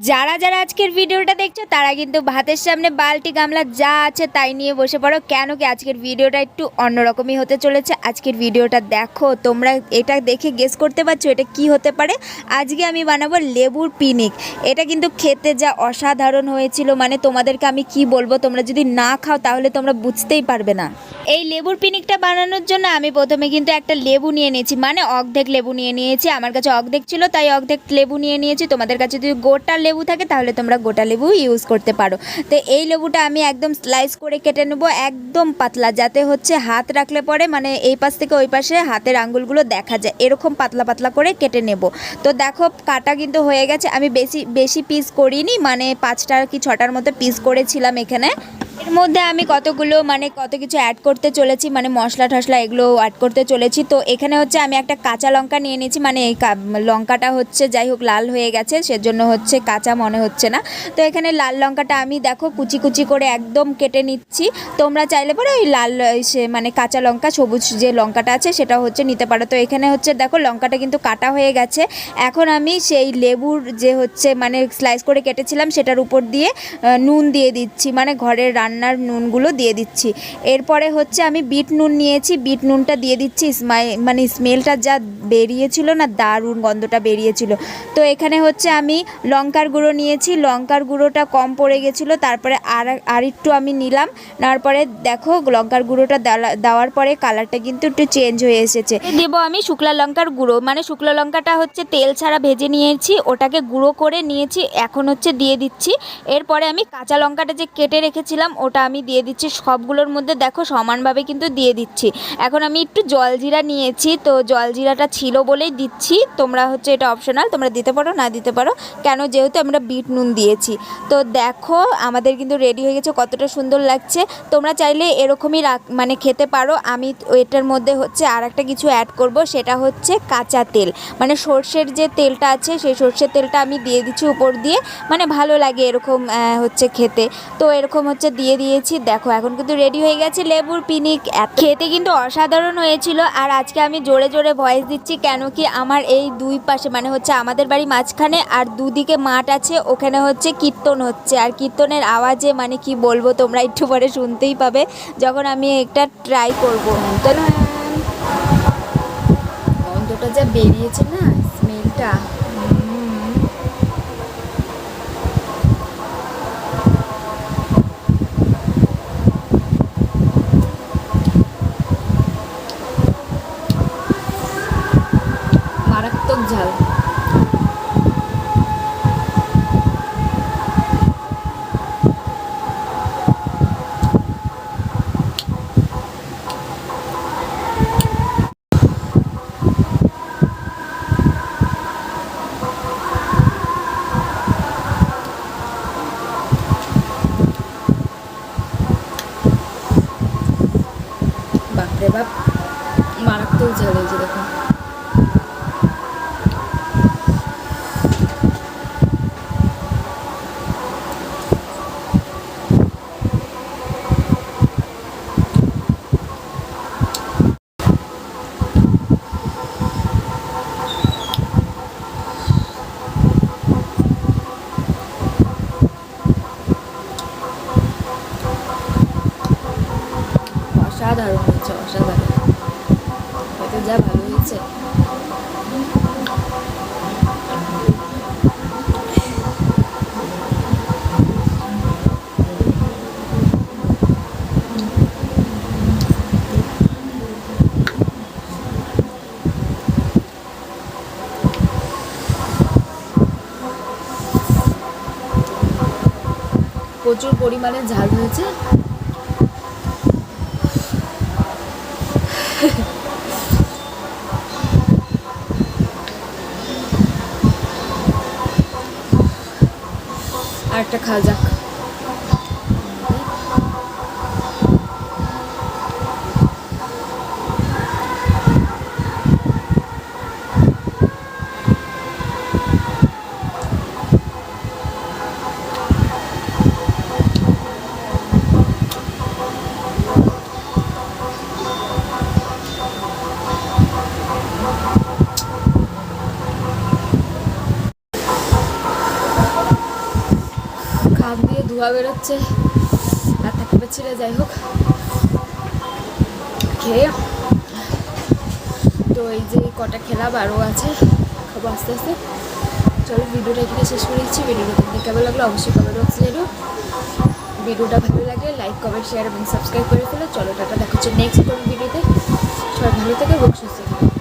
যারা যারা আজকের ভিডিওটা দেখছো তারা কিন্তু ভাতের সামনে বালতি গামলা যা আছে তাই নিয়ে বসে পড়ো, কেন কি আজকের ভিডিওটা একটু অন্যরকমই হতে চলেছে। আজকের ভিডিওটা দেখো, তোমরা এটা দেখে গেস করতে পারছো এটা কি হতে পারে। আজকে আমি বানাবো লেবুর পিনিক। এটা কিন্তু খেতে যা অসাধারণ হয়েছিল, মানে তোমাদেরকে আমি কি বলবো, তোমরা যদি না খাও তাহলে তোমরা বুঝতেই পারবে না। এই লেবুর পিনিকটা বানানোর জন্য আমি প্রথমে কিন্তু একটা লেবু নিয়ে নিয়েছি, মানে অর্ধেক লেবু নিয়ে নিয়েছি। আমার কাছে অর্ধেক ছিল তাই অর্ধেক লেবু নিয়ে নিয়েছি। তোমাদের কাছে যদি গোটা লেবু থাকে তাহলে তোমরা গোটা লেবু ইউজ করতে পারো। তো এই লেবুটা আমি একদম স্লাইস করে কেটে নেবো, একদম পাতলা, যাতে হচ্ছে হাত রাখলে পরে মানে এই পাশ থেকে ওই পাশে হাতের আঙ্গুলগুলো দেখা যায়, এরকম পাতলা পাতলা করে কেটে নেব। তো দেখো কাটা কিন্তু হয়ে গেছে। আমি বেশি বেশি পিস করিনি, মানে 5টা কি 6টার মতো পিস করেছিলাম এখানে। এর মধ্যে আমি কতগুলো মানে কত কিছু অ্যাড করতে চলেছি, মানে মশলা টশলা এগুলো অ্যাড করতে চলেছি। তো এখানে হচ্ছে আমি একটা কাঁচা লঙ্কা নিয়ে নিয়েছি, মানে এই লঙ্কাটা হচ্ছে যাই হোক লাল হয়ে গেছে, সেজন্য হচ্ছে কাঁচা মনে হচ্ছে না। তো এখানে লাল লঙ্কাটা আমি দেখো কুচি কুচি করে একদম কেটে নিচ্ছি। তোমরা চাইলে পরে ওই লাল সে মানে কাঁচা লঙ্কা সবুজ যে লঙ্কাটা আছে সেটা হচ্ছে নিতে পারো। তো এখানে হচ্ছে দেখো লঙ্কাটা কিন্তু কাটা হয়ে গেছে। এখন আমি সেই লেবুর যে হচ্ছে মানে স্লাইস করে কেটেছিলাম সেটার উপর দিয়ে নুন দিয়ে দিচ্ছি, মানে ঘরের রান্নার নুনগুলো দিয়ে দিচ্ছি। এরপরে হচ্ছে আমি বিট নুন নিয়েছি, বিট নুনটা দিয়ে দিচ্ছি। মানে স্মেলটা যা বেরিয়েছিল না, দারুণ গন্ধটা বেরিয়েছিল। তো এখানে হচ্ছে আমি লঙ্কার গুঁড়ো নিয়েছি, লঙ্কার গুঁড়োটা কম পড়ে গেছিলো, তারপরে আর একটু আমি নিলাম। নেওয়ার পরে দেখো লঙ্কার গুঁড়োটা দেওয়ার পরে কালারটা কিন্তু একটু চেঞ্জ হয়ে এসেছে। দেবো আমি শুকলা লঙ্কার গুঁড়ো, মানে শুকনো লঙ্কাটা হচ্ছে তেল ছাড়া ভেজে নিয়েছি, ওটাকে গুঁড়ো করে নিয়েছি, এখন হচ্ছে দিয়ে দিচ্ছি। এরপরে আমি কাঁচা লঙ্কাটা যে কেটে রেখেছিলাম ওটা আমি দিয়ে দিচ্ছি সবগুলোর মধ্যে, দেখো সমানভাবে কিন্তু দিয়ে দিচ্ছি। এখন আমি একটু জলজিরা নিয়েছি, তো জলজিরাটা ছিল বলেই দিচ্ছি, তোমরা হচ্ছে এটা অপশনাল, তোমরা দিতে পারো না দিতে পারো, কেন যেহেতু আমরা বিট নুন দিয়েছি। তো দেখো আমাদের কিন্তু রেডি হয়ে গেছে, কতটা সুন্দর লাগছে। তোমরা চাইলে এরকমই মানে খেতে পারো। আমি এটার মধ্যে হচ্ছে আর একটা কিছু অ্যাড করব, সেটা হচ্ছে কাঁচা তেল, মানে সর্ষের যে তেলটা আছে সেই সর্ষের তেলটা আমি দিয়ে দিচ্ছি উপর দিয়ে, মানে ভালো লাগে এরকম হচ্ছে খেতে। তো এরকম হচ্ছে দিয়ে দিয়েছি। দেখো এখন কিন্তু রেডি হয়ে গেছে লেবুর পিনিক। খেতে কিন্তু অসাধারণ হয়েছিল। আর আজকে আমি জোরে জোরে ভয়েস দিচ্ছি, কেন কি আমার এই দুই পাশে মানে হচ্ছে আমাদের বাড়ি মাঝখানে আর দুদিকে মাঠ আছে, ওখানে হচ্ছে কীর্তন হচ্ছে, আর কীর্তনের আওয়াজে মানে কি বলবো, তোমরা একটু পরে শুনতেই পাবে যখন আমি একটা ট্রাই করবো। গন্ধটা যা বেরিয়েছে না, স্মেলটা, মারাত্মক ঝাল। বাপরে বাপ, মারাত্মক ঝাল হয়েছে দেখো। অসাধারণ হয়েছে, অসাধারণ, হয়তো যা ভালো হয়েছে। প্রচুর পরিমাণে ঝাল হয়েছে। আর একটা খাওয়া যাক। কান দিয়ে ধোঁয়া বেরোচ্ছে, আর থাকতে পারছি না। যাই হোক, খেয়ে তো এই যে কটা খেলাম, আরও আছে, খাবো আস্তে আস্তে। চলো ভিডিওটা এখানে শেষ করে দিচ্ছি। ভিডিওটা তোমাদের কেমন লাগলো অবশ্যই কমেন্ট বক্সে জানিও। ভিডিওটা ভালো লাগলে লাইক, কমেন্ট, শেয়ার এবং সাবস্ক্রাইব করে ফেলো। চলো টাটা, দেখা হচ্ছে নেক্সট কোনো ভিডিওতে। সবাই ভালো থেকে সুস্থ থেকে।